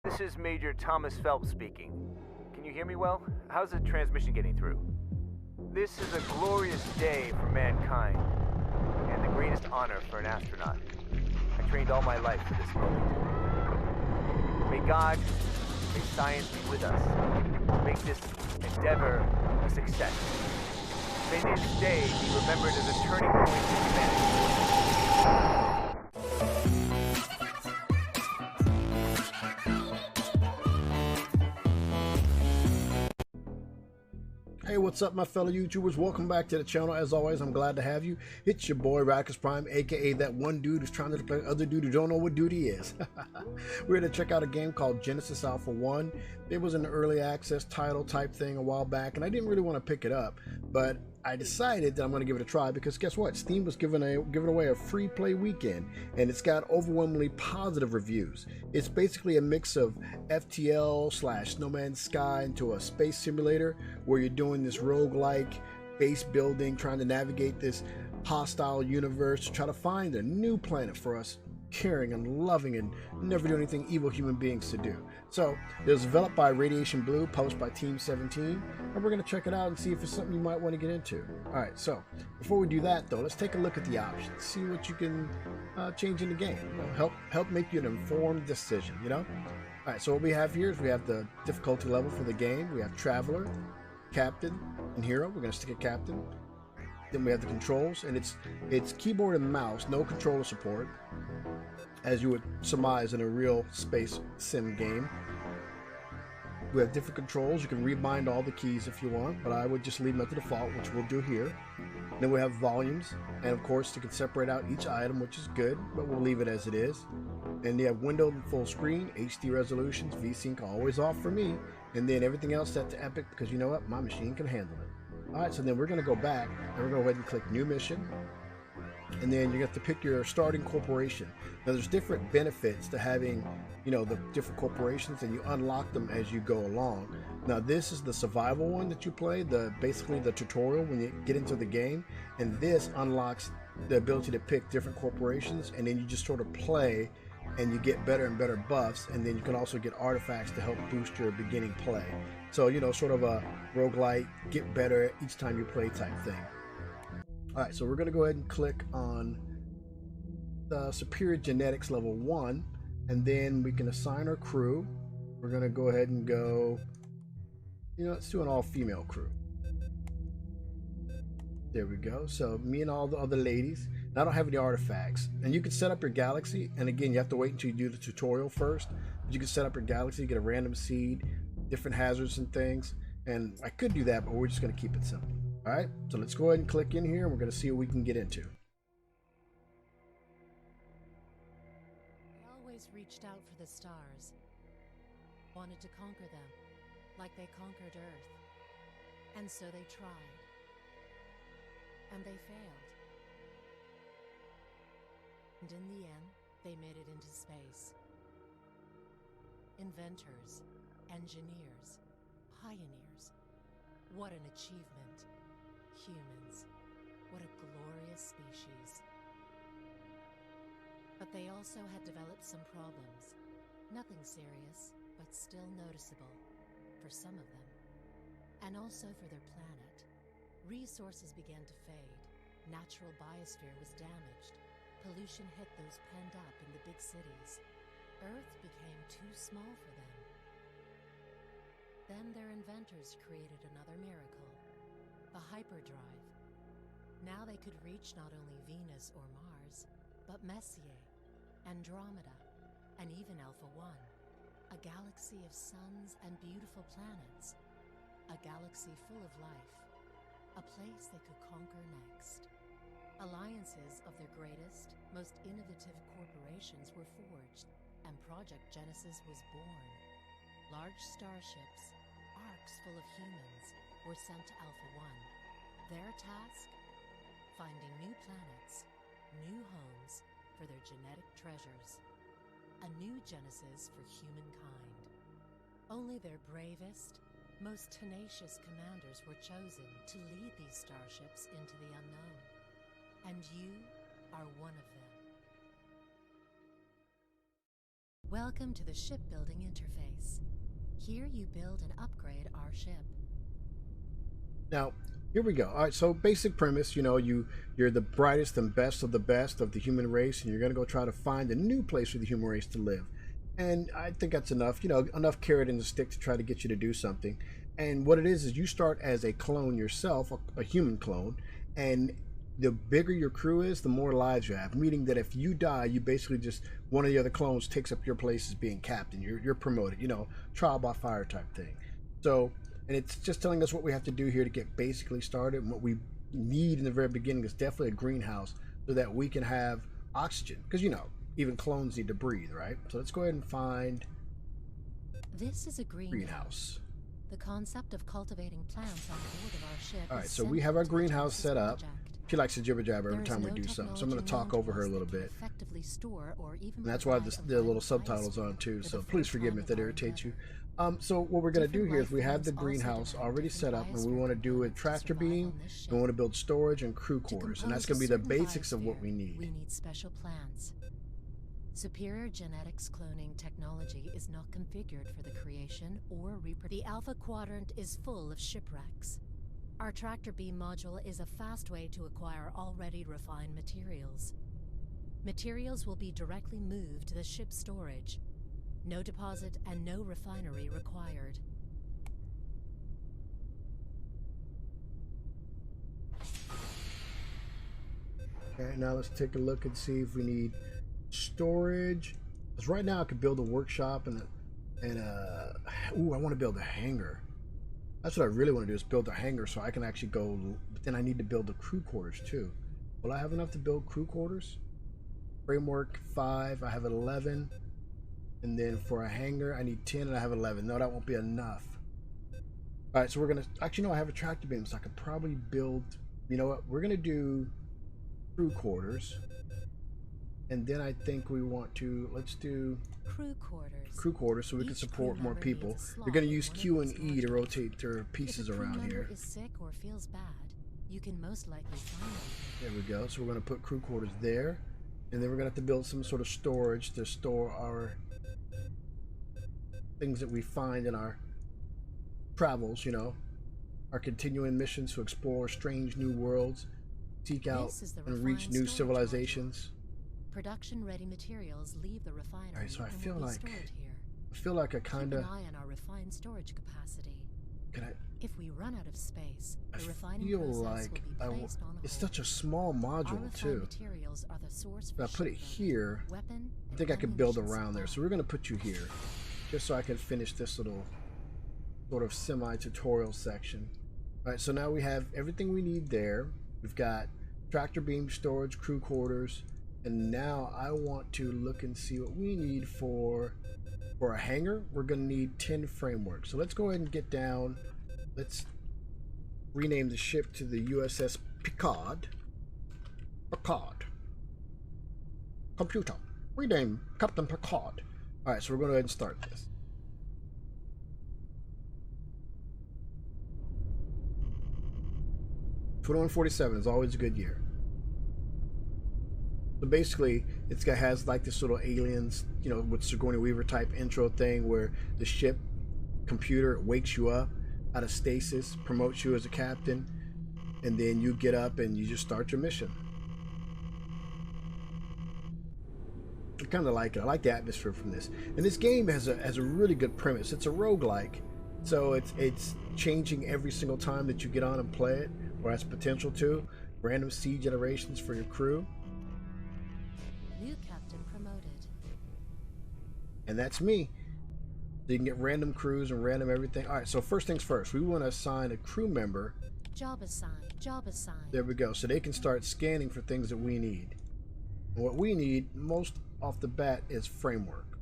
This is Major Thomas Phelps speaking. Can you hear me well? How's the transmission getting through? This is a glorious day for mankind, and the greatest honor for an astronaut. I trained all my life for this moment. May God, may science be with us. Make this endeavor a success. May this day be remembered as a turning point in humanity. Hey, what's up, my fellow YouTubers? Welcome back to the channel. As always, I'm glad to have you. It's your boy Radical Prime, aka that one dude who's trying to play other dude who don't know what dude he is. We're going to check out a game called Genesis Alpha 1. It was an early access title type thing a while back, and I didn't really want to pick it up, but I decided that I'm going to give it a try because guess what? Steam was giving away a free play weekend, and it's got overwhelmingly positive reviews. It's basically a mix of FTL / No Man's Sky into a space simulator where you're doing this roguelike base building, trying to navigate this hostile universe to try to find a new planet for us caring and loving and never do anything evil human beings to do. So it was developed by Radiation Blue, published by Team 17, and we're going to check it out and see if it's something you might want to get into. Alright, so before we do that though, let's take a look at the options, see what you can change in the game, help make you an informed decision, Alright, so what we have here is we have the difficulty level for the game. We have Traveler, Captain, and Hero. We're going to stick at Captain. Then we have the controls, and it's keyboard and mouse, no controller support, as you would surmise in a real space sim game. We have different controls. You can rebind all the keys if you want, but I would just leave them at the default, which we'll do here. Then we have volumes, and of course you can separate out each item, which is good, but we'll leave it as it is. And you have windowed and full screen, HD resolutions, VSync always off for me, and then everything else set to epic because you know what, my machine can handle it. Alright, so then we're going to go back and we're going to go ahead and click new mission, and then you have to pick your starting corporation. Now there's different benefits to having the different corporations, and you unlock them as you go along. Now this is the survival one that you play, basically the tutorial when you get into the game, and this unlocks the ability to pick different corporations, and then you just sort of play and you get better and better buffs, and then you can also get artifacts to help boost your beginning play. So sort of a roguelike, get better each time you play type thing. Alright, so we're going to go ahead and click on the Superior Genetics level 1, and then we can assign our crew. We're going to go ahead and go, let's do an all-female crew. There we go. So me and all the other ladies. And I don't have any artifacts. And you can set up your galaxy, and again, you have to wait until you do the tutorial first. But you can set up your galaxy, get a random seed, different hazards and things. And I could do that, but we're just going to keep it simple. Alright, so let's go ahead and click in here, and we're going to see what we can get into. They always reached out for the stars, wanted to conquer them, like they conquered Earth. And so they tried. And they failed. And in the end, they made it into space. Inventors, engineers, pioneers. What an achievement. Humans. What a glorious species. But they also had developed some problems. Nothing serious, but still noticeable for some of them. And also for their planet. Resources began to fade. Natural biosphere was damaged. Pollution hit those penned up in the big cities. Earth became too small for them. Then their inventors created another miracle, the hyperdrive. Now they could reach not only Venus or Mars, but Messier, Andromeda, and even Alpha 1, a galaxy of suns and beautiful planets, a galaxy full of life, a place they could conquer next. Alliances of their greatest, most innovative corporations were forged, and Project Genesis was born. Large starships, arcs full of humans, were sent to Alpha 1. Their task? Finding new planets, new homes for their genetic treasures. A new Genesis for humankind. Only their bravest, most tenacious commanders were chosen to lead these starships into the unknown. And you are one of them. Welcome to the shipbuilding interface. Here you build and upgrade our ship. Now, here we go. All right, so basic premise, you're the brightest and best of the human race, and you're going to go try to find a new place for the human race to live. And I think that's enough, enough carrot in the stick to try to get you to do something. And what it is you start as a clone yourself, a human clone, and the bigger your crew is, the more lives you have. Meaning that if you die, you basically just, one of the other clones takes up your place as being captain. You're promoted, trial by fire type thing. So, and it's just telling us what we have to do here to get basically started. And what we need in the very beginning is definitely a greenhouse so that we can have oxygen. Because, even clones need to breathe, right? So let's go ahead and find this is a greenhouse. The concept of cultivating plants on board of our ship. All right, so we have our greenhouse set up. She likes to jibber jabber every time we do something, so I'm going to talk over her a little bit. And that's why the little subtitles on too, so please forgive me if that irritates you. So what we're going to do here is we have the greenhouse already set up, and we want to do a tractor beam, and we want to build storage and crew quarters, and that's going to be the basics of what we need. We need special plants. Superior genetics cloning technology is not configured for the creation or reproduction. The Alpha Quadrant is full of shipwrecks. Our tractor beam module is a fast way to acquire already refined materials. Materials will be directly moved to the ship's storage. No deposit and no refinery required. Okay, now let's take a look and see if we need storage. Because right now I could build a workshop and ooh, I want to build a hangar. That's what I really want to do, is build a hangar so I can actually go, but then I need to build the crew quarters too. Will I have enough to build crew quarters? Framework 5, I have 11. And then for a hangar, I need 10 and I have 11. No, that won't be enough. All right, so we're going to, actually no, I have a tractor beam, so I could probably build, you know what, we're going to do crew quarters. And then I think we want to, let's do crew quarters so we can support more people. You're going to use Q and E to rotate their pieces around here. Is sick or feels bad, you can most likely find it. There we go. So we're going to put crew quarters there. And then we're going to have to build some sort of storage to store our things that we find in our travels, our continuing missions to explore strange new worlds, seek out and reach new civilizations. Production-ready materials leave the refinery. All right, so I and feel will be like stored here. I kind of. Keep an eye on our refined storage capacity. Can I? If we run out of space, I the refining feel process like will be placed on it's hold. such a small module too. Materials are the source for If I put it here, weapon, I think I could build around there. So we're going to put you here, just so I can finish this little sort of semi-tutorial section. All right, so now we have everything we need there. We've got tractor beam storage, crew quarters, and now I want to look and see what we need for a hangar. We're going to need 10 frameworks. So let's go ahead and get down. Let's rename the ship to the USS Picard. Picard. Computer, rename Captain Picard. All right, so we're going to go ahead and start this. $2147 is always a good year. So basically, has like this little aliens, with Sigourney Weaver type intro thing where the ship computer wakes you up out of stasis, promotes you as a captain, and then you get up and you just start your mission. I kind of like it. I like the atmosphere from this. And this game has a really good premise. It's a roguelike, so it's changing every single time that you get on and play it, or has potential to. Random seed generations for your crew. New captain promoted. And that's me. So you can get random crews and random everything. All right, so first things first, we want to assign a crew member. Job assigned. Job assigned. There we go. So they can start scanning for things that we need. And what we need most off the bat is framework.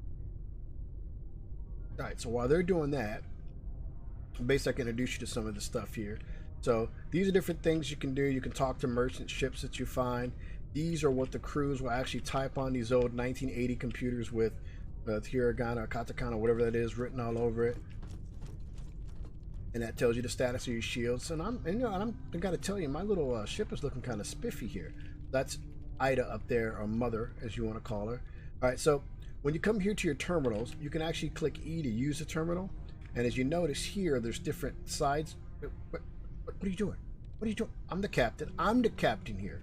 All right, so while they're doing that, basically I can introduce you to some of the stuff here. So these are different things you can do. You can talk to merchant ships that you find. These are what the crews will actually type on these old 1980 computers with hiragana or katakana, whatever that is, written all over it. And that tells you the status of your shields. And I got to tell you, my little ship is looking kind of spiffy here. That's Ida up there, or Mother, as you want to call her. All right, so When you come here to your terminals, you can actually click E to use the terminal. And as you notice here, there's different sides. What are you doing? What are you doing? I'm the captain. I'm the captain here.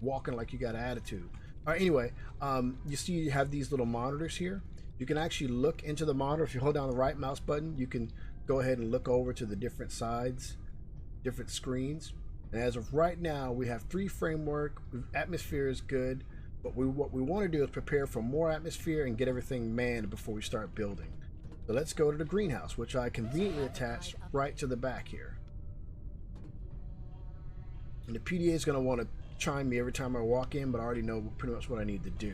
Walking like you got an attitude. All right, anyway, you see you have these little monitors here. You can actually look into the monitor. If you hold down the right mouse button, you can go ahead and look over to the different sides, different screens. And as of right now, we have 3 framework. Atmosphere is good, but what we want to do is prepare for more atmosphere and get everything manned before we start building. So let's go to the greenhouse, which I conveniently attached right to the back here. And the PDA is going to want to chime me every time I walk in, but I already know pretty much what I need to do.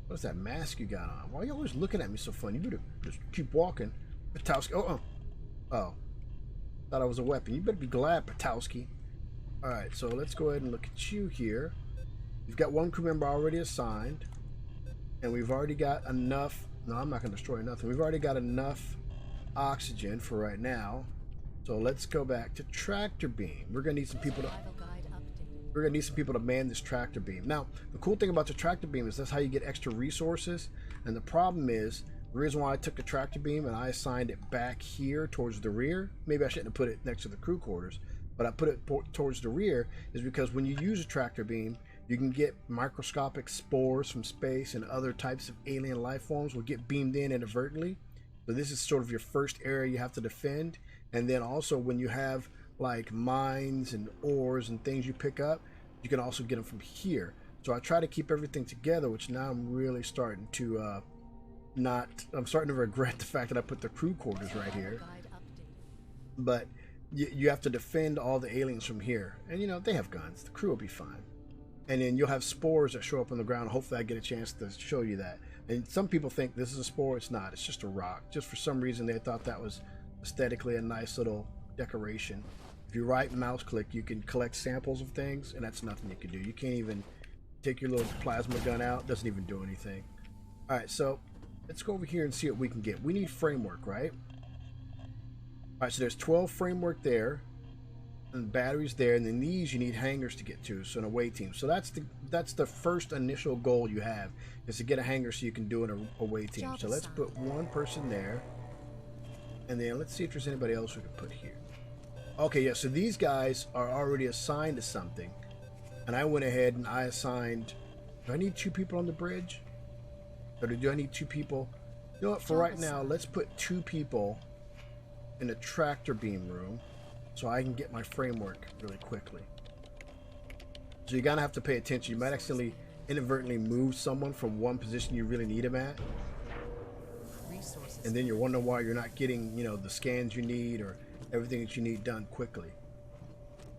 What's that mask you got on? Why are you always looking at me so funny? You better just keep walking. Patowski. Oh. Thought I was a weapon. You better be glad, Patowski. Alright, so let's go ahead and look at you here. You've got 1 crew member already assigned. And we've already got enough. No, I'm not going to destroy nothing. We've already got enough oxygen for right now. So let's go back to tractor beam. We're going to need some people to man this tractor beam. Now, the cool thing about the tractor beam is that's how you get extra resources. And the problem is, the reason why I took the tractor beam and I assigned it back here towards the rear, maybe I shouldn't have put it next to the crew quarters, but I put it towards the rear, is because when you use a tractor beam, you can get microscopic spores from space, and other types of alien life forms will get beamed in inadvertently. So this is sort of your first area you have to defend. And then also when you have like mines and ores and things you pick up, you can also get them from here. So I try to keep everything together, which now I'm really starting to I'm starting to regret the fact that I put the crew quarters right here. But you have to defend all the aliens from here. And you know, they have guns. The crew will be fine. And then you'll have spores that show up on the ground. Hopefully I get a chance to show you that. And some people think this is a spore. It's not. It's just a rock. Just for some reason they thought that was aesthetically a nice little decoration. If you right mouse click, you can collect samples of things, and that's nothing you can do. You can't even take your little plasma gun out. It doesn't even do anything. Alright, so let's go over here and see what we can get. We need framework, right? Alright, so there's 12 framework there, and batteries there, and then these you need hangars to get to, so an away team. So that's the first initial goal you have, is to get a hangar so you can do an away team. So let's put 1 person there, and then let's see if there's anybody else we can put here. Okay, yeah, so these guys are already assigned to something, and I went ahead and I assigned, do I need 2 people on the bridge? Or do I need 2 people? You know what, for right now, let's put 2 people in the tractor beam room so I can get my framework really quickly. So you're gonna have to pay attention. You might accidentally inadvertently move someone from one position you really need them at, and then you're wondering why you're not getting, you know, the scans you need or everything that you need done quickly.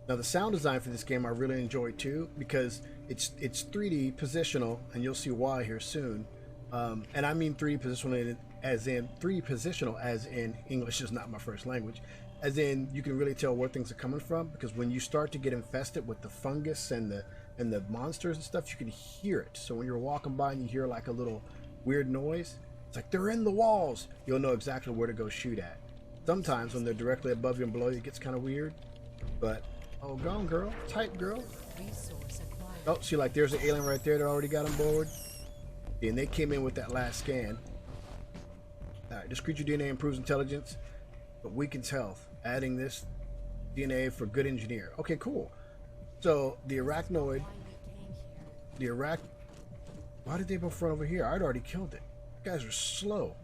Now the sound design for this game I really enjoy too, because it's 3D positional, and you'll see why here soon. And I mean 3D positional as in English is not my first language, as in you can really tell where things are coming from, because when you start to get infested with the fungus and the monsters and stuff, you can hear it. So when you're walking by and you hear like a little weird noise, it's like they're in the walls. You'll know exactly where to go shoot at. Sometimes when they're directly above you and below you, it gets kind of weird. But, oh, go on, girl. Type, girl. Oh, see, like, there's an alien right there that already got on board. And they came in with that last scan. Alright, this creature DNA improves intelligence, but weakens health. Adding this DNA for good engineer. Okay, cool. So, the arachnoid... Why did they both run over here? I'd already killed it. You guys are slow.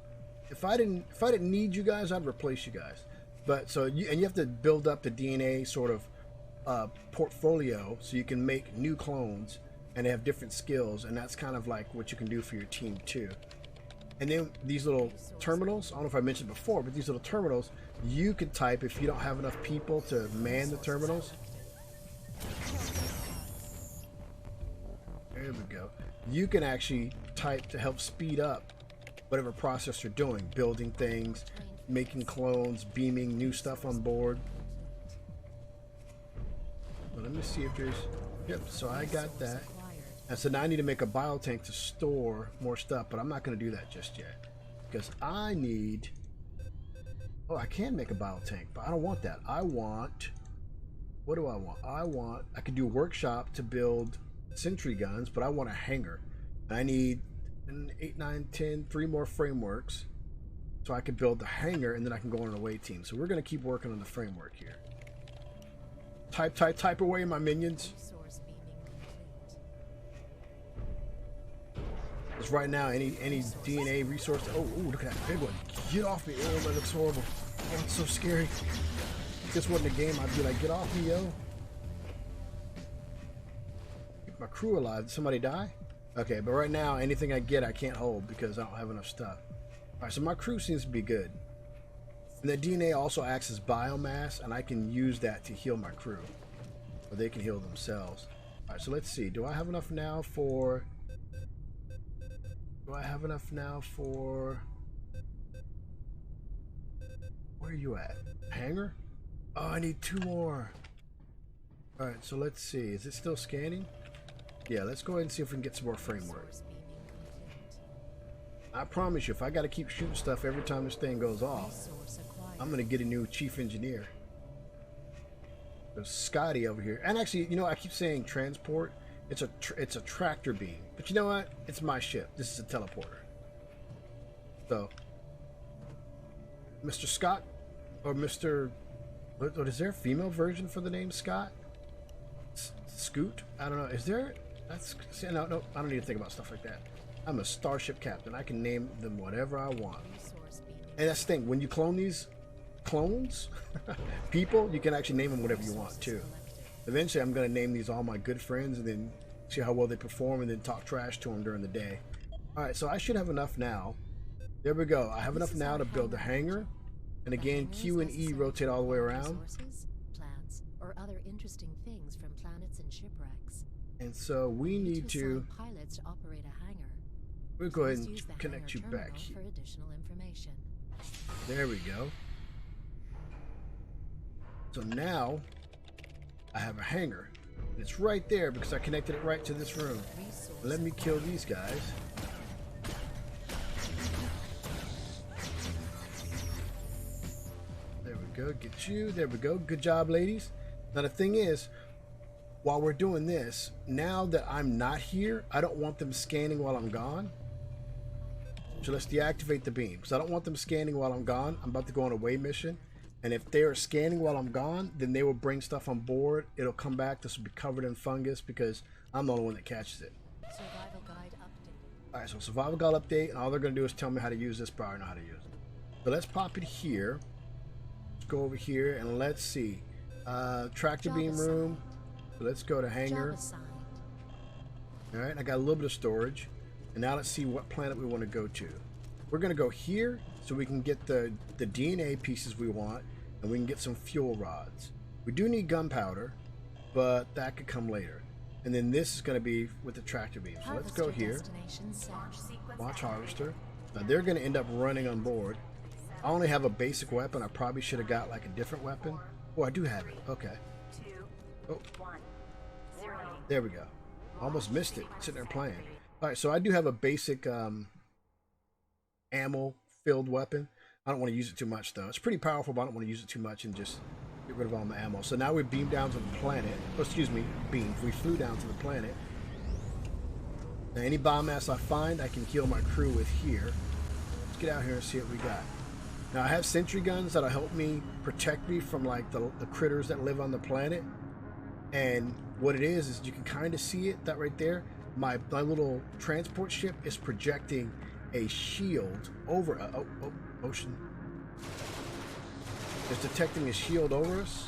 If I didn't need you guys, I'd replace you guys. But so you have to build up the DNA sort of portfolio so you can make new clones, and they have different skills, and that's kind of like what you can do for your team too. And then these little terminals, I don't know if I mentioned before, but these little terminals, you could type if you don't have enough people to man the terminals. There we go. You can actually type to help speed up whatever process you're doing, building things, making clones, beaming new stuff on board. Well, let me see if there's... Yep, so I got that. And so now I need to make a biotank to store more stuff, but I'm not going to do that just yet, because I need... Oh, I can make a biotank, but I don't want that. I want... What do I want? I could do workshop to build sentry guns, but I want a hangar. I need 8, 9, 10, 3 more frameworks so I can build the hangar, and then I can go on an away team. So we're going to keep working on the framework here. Type away, my minions. Because right now, any DNA resource. Oh, look at that big one. Get off me. Oh, that looks horrible. Oh, it's so scary. If this wasn't a game, I'd be like, get off me, yo. Keep my crew alive. Did somebody die? Okay, but right now, anything I get, I can't hold because I don't have enough stuff. Alright, so my crew seems to be good. And the DNA also acts as biomass, and I can use that to heal my crew. Or they can heal themselves. Alright, so let's see. Do I have enough now for... Where are you at? Hangar? Oh, I need 2 more. Alright, so let's see. Is it still scanning? Yeah, let's go ahead and see if we can get some more framework. I promise you, if I gotta keep shooting stuff every time this thing goes off, I'm gonna get a new chief engineer. There's Scotty over here. And actually, you know, I keep saying transport. It's a tractor beam. But you know what? It's my ship. This is a teleporter. So, Mr. Scott, or Mr. What is there a female version for the name Scott? Scoot? I don't know. Is there? That's no. I don't need to think about stuff like that. I'm a starship captain. I can name them whatever I want. And that's the thing. When you clone these clones, people, you can actually name them whatever you want too. Eventually, I'm going to name these all my good friends and then see how well they perform and then talk trash to them during the day. Alright, so I should have enough now. There we go. I have enough now to build the hangar. And again, Q and E rotate all the way around. Plants, or other interesting things from planets and shipwrecks. And so we need to... pilots to operate a hangar. We'll go ahead and connect you back here. For additional information. There we go. So now... I have a hangar. It's right there because I connected it right to this room. Let me kill these guys. There we go. Get you. There we go. Good job, ladies. Now the thing is, while we're doing this, now that I'm not here, I don't want them scanning while I'm gone. So let's deactivate the beam because I don't want them scanning while I'm gone. I'm about to go on a away mission. And if they are scanning while I'm gone, then they will bring stuff on board. It'll come back. This will be covered in fungus because I'm the only one that catches it. Survival guide update. Alright, so survival guide update, and all they're going to do is tell me how to use this, but I already know how to use it. So let's pop it here. Let's go over here, and let's see. Tractor beam room. So let's go to hangar. Alright, I got a little bit of storage. And now let's see what planet we want to go to. We're going to go here so we can get the DNA pieces we want. And we can get some fuel rods. We do need gunpowder, but that could come later. And then this is going to be with the tractor beam. So let's go here. Launch harvester. Now they're going to end up running on board. I only have a basic weapon. I probably should have got like a different weapon. Oh, I do have it. Okay. Oh. There we go. Almost missed it. Sitting there playing. Alright, so I do have a basic ammo-filled weapon. I don't want to use it too much, though. It's pretty powerful, but I don't want to use it too much and just get rid of all my ammo. So now we beam down to the planet. Oh, excuse me, beam. We flew down to the planet. Now, any biomass I find, I can heal my crew with here. Let's get out here and see what we got. Now, I have sentry guns that'll help me protect me from, like, the critters that live on the planet. And what it is you can kind of see it, that right there. My little transport ship is projecting a shield over ocean. It's detecting a shield over us.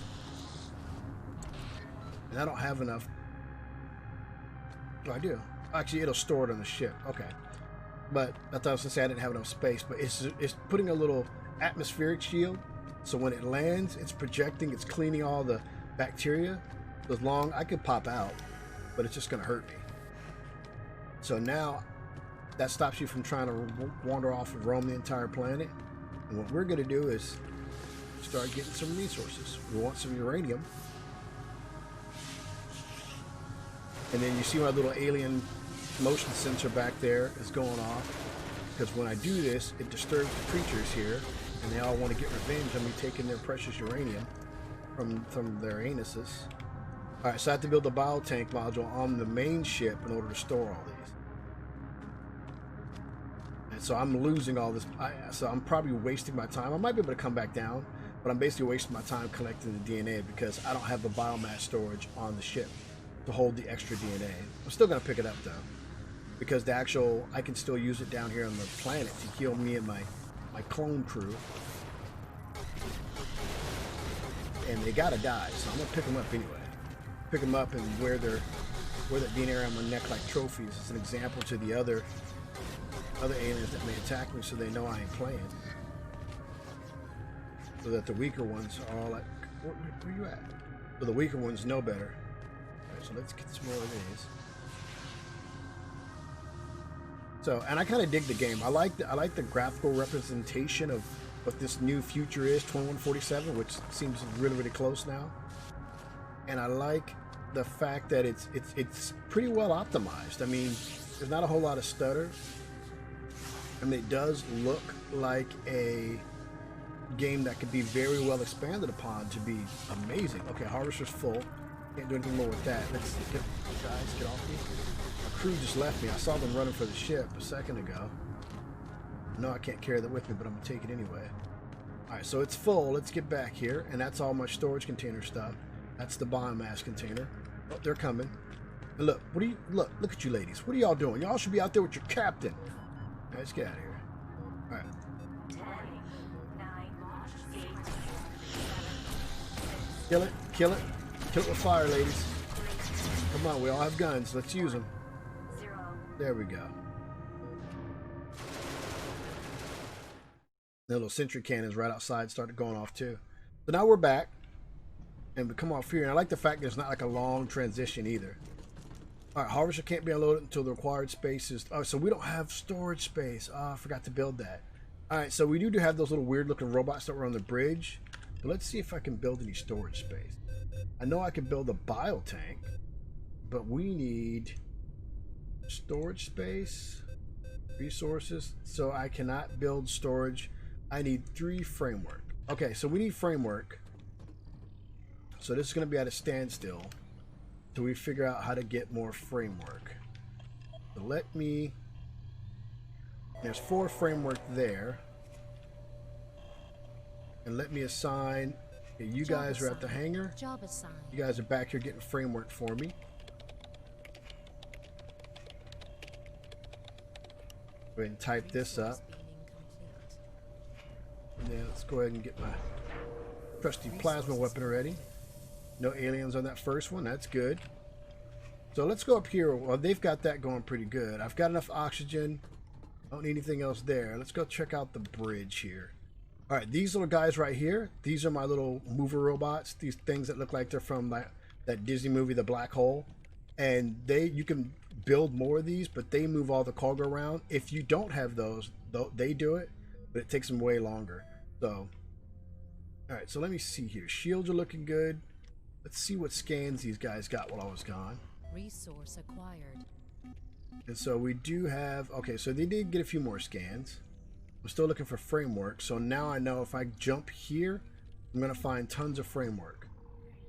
And I don't have enough. Oh, I do. Actually, it'll store it on the ship. Okay. But I thought I was going to say I didn't have enough space. But it's putting a little atmospheric shield. So when it lands, it's projecting, it's cleaning all the bacteria. As long I could pop out, but it's just going to hurt me. So now that stops you from trying to wander off and roam the entire planet. And what we're going to do is start getting some resources. We want some uranium. And then you see my little alien motion sensor back there is going off. Because when I do this, it disturbs the creatures here. And they all want to get revenge on me taking their precious uranium from their anuses. Alright, so I have to build the biotank module on the main ship in order to store all these. And so I'm losing all this. So I'm probably wasting my time. I might be able to come back down, but I'm basically wasting my time collecting the DNA because I don't have the biomass storage on the ship to hold the extra DNA. I'm still going to pick it up though, because the actual, I can still use it down here on the planet to heal me and my clone crew. And they gotta die, so I'm gonna pick them up anyway. Pick them up and wear that DNA around my neck like trophies as an example to the other aliens that may attack me, so they know I ain't playing. So that the weaker ones are all like, where you at? So the weaker ones know better. Alright, so let's get some more of these. So, and I kind of dig the game. I like the graphical representation of what this new future is, 2147, which seems really, really close now. And I like the fact that it's pretty well optimized. I mean, there's not a whole lot of stutter. I mean, it does look like a game that could be very well expanded upon to be amazing. Okay, harvester's full. Can't do anything more with that. Let's get, guys, get off me. My crew just left me. I saw them running for the ship a second ago. No, I can't carry that with me, but I'm gonna take it anyway. Alright, so it's full. Let's get back here. And that's all my storage container stuff. That's the biomass container. Oh, they're coming. And look, look at you ladies. What are y'all doing? Y'all should be out there with your captain. Alright, let's get out of here. Alright. 10, 9, 8, 7, Kill it, kill it. Kill it with fire, ladies. Come on, we all have guns. Let's use them. 0. There we go. The little sentry cannons right outside started going off too. So now we're back. And we come off here. And I like the fact that it's not like a long transition either. Alright, harvester can't be unloaded until the required space is... Oh, so we don't have storage space. Oh, I forgot to build that. Alright, so we do have those little weird looking robots that were on the bridge. But let's see if I can build any storage space. I know I can build a biotank. But we need storage space, resources. So I cannot build storage. I need 3 framework. Okay, so we need framework. So this is going to be at a standstill till we figure out how to get more framework. So let me... There's 4 framework there. And let me assign... Okay, you guys are at the hangar. Job assigned. You guys are back here getting framework for me. Go ahead and type this up. And then let's go ahead and get my trusty plasma weapon ready. No aliens on that first one. That's good. So let's go up here. Well, they've got that going pretty good. I've got enough oxygen. Don't need anything else there. Let's go check out the bridge here. All right, these little guys right here. These are my little mover robots. These things that look like they're from that Disney movie, The Black Hole. And you can build more of these, but they move all the cargo around. If you don't have those, they do it, but it takes them way longer. So, all right, so let me see here. Shields are looking good. Let's see what scans these guys got while I was gone. Resource acquired. And so we do have, okay, so they did get a few more scans. I'm still looking for framework. So now I know if I jump here, I'm going to find tons of framework.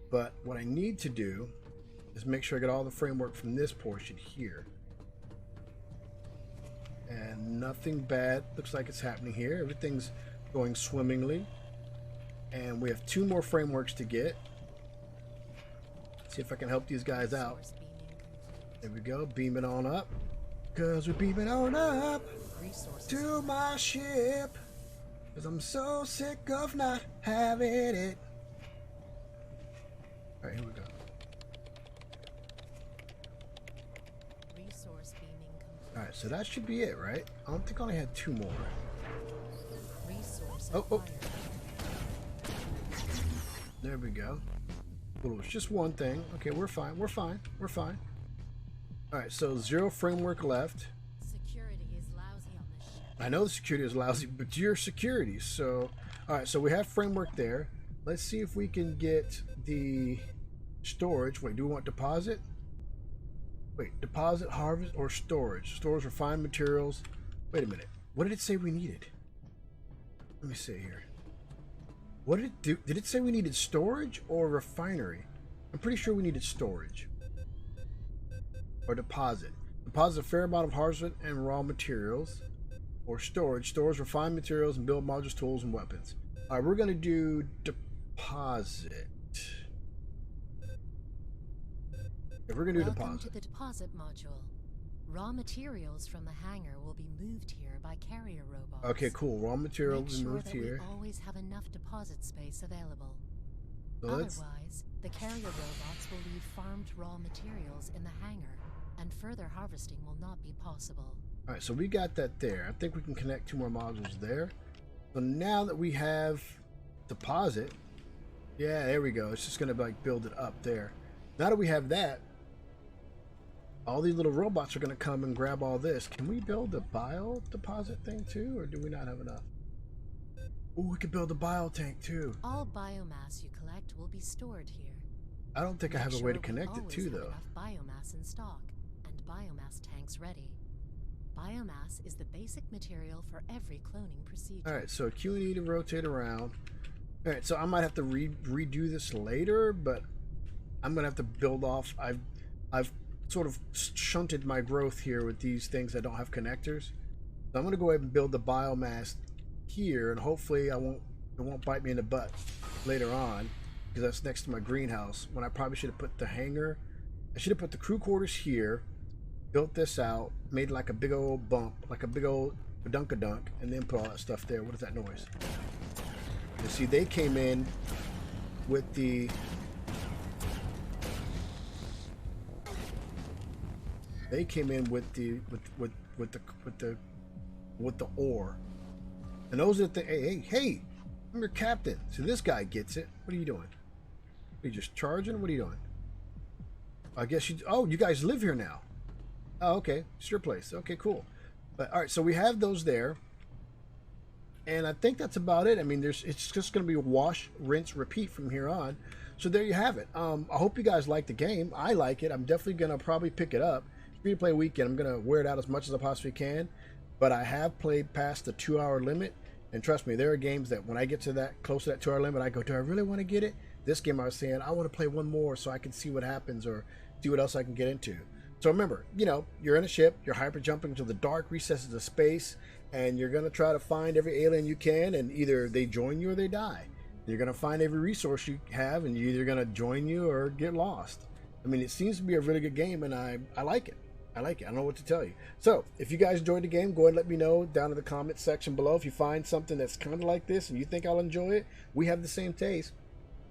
But what I need to do is make sure I get all the framework from this portion here. And nothing bad looks like it's happening here. Everything's going swimmingly. And we have 2 more frameworks to get. See if I can help these guys out. There we go, beaming on up. Cause we're beaming on up to my ship. Cause I'm so sick of not having it. Alright, here we go. Alright, so that should be it, right? I don't think I only had 2 more. Oh. There we go. Well, it's just one thing. Okay, we're fine. We're fine. We're fine. Alright, so 0 framework left. Security is lousy on this ship. I know the security is lousy, but you're security. So, alright, so we have framework there. Let's see if we can get the storage. Wait, do we want deposit? Wait, deposit, harvest, or storage? Storage, refined materials. Wait a minute. What did it say we needed? Let me see here. What did it do? Did it say we needed storage or refinery? I'm pretty sure we needed storage. Or deposit. Deposit a fair amount of harvest and raw materials. Or storage. Stores refined materials and build modules, tools, and weapons. Alright, we're going to do deposit. If we're going to do Welcome deposit. to the deposit module. Raw materials from the hangar will be moved here by carrier robots. Okay, cool. Raw materials Make will be sure moved that here. we always have enough deposit space available. So let's, Otherwise, the carrier robots will leave farmed raw materials in the hangar, and further harvesting will not be possible. Alright, so we got that there. I think we can connect 2 more modules there. So now that we have deposit, yeah, there we go. It's just going to like build it up there. Now that we have that, all these little robots are going to come and grab all this. Can we build the bio deposit thing too, or do we not have enough? Oh, we could build a bio tank too. All biomass you collect will be stored here. I don't think I have a Make way to sure we connect it always too, have though. enough biomass in stock, and biomass tanks ready. Biomass is the basic material for every cloning procedure. Alright, so Q and E to rotate around. Alright, so I might have to redo this later, but I'm going to have to build off. I've sort of shunted my growth here with these things that don't have connectors. So I'm going to go ahead and build the biomass here, and hopefully it won't bite me in the butt later on, because that's next to my greenhouse, when I probably should have put the hangar. I should have put the crew quarters here, built this out, made like a big old bump, like a big old dunk-a-dunk, and then put all that stuff there. What is that noise? You see, they came in with the with the ore, and those are the hey, I'm your captain. So this guy gets it. What are you doing? Are you just charging? What are you doing? I guess you guys live here now. Oh, okay, it's your place. Okay, cool. But all right, so we have those there, and I think that's about it. I mean, it's just going to be wash, rinse, repeat from here on. So there you have it. I hope you guys like the game. I like it. I'm definitely going to probably pick it up. Free to play weekend. I'm going to wear it out as much as I possibly can. But I have played past the 2-hour limit. And trust me, there are games that when I get to that, close to that 2-hour limit, I go, do I really want to get it? This game I was saying, I want to play one more so I can see what happens or see what else I can get into. So remember, you're in a ship, you're hyperjumping into the dark recesses of space, and you're going to try to find every alien you can, and either they join you or they die. You're going to find every resource you have, and you're either going to join you or get lost. I mean, it seems to be a really good game, and I like it. I like it. I don't know what to tell you. So, if you guys enjoyed the game, go ahead and let me know down in the comment section below. If you find something that's kind of like this and you think I'll enjoy it, we have the same taste.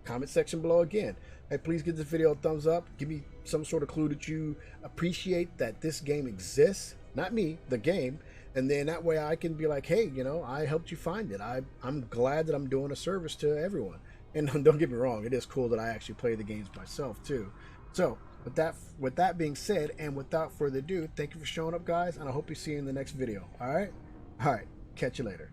Comment section below again. Hey, please give this video a thumbs up. Give me some sort of clue that you appreciate that this game exists. Not me, the game. And then that way I can be like, hey, I helped you find it. I'm glad that I'm doing a service to everyone. And don't get me wrong, it is cool that I actually play the games myself too. So, with that being said, and without further ado, thank you for showing up, guys, and I hope you see you in the next video. All right, catch you later.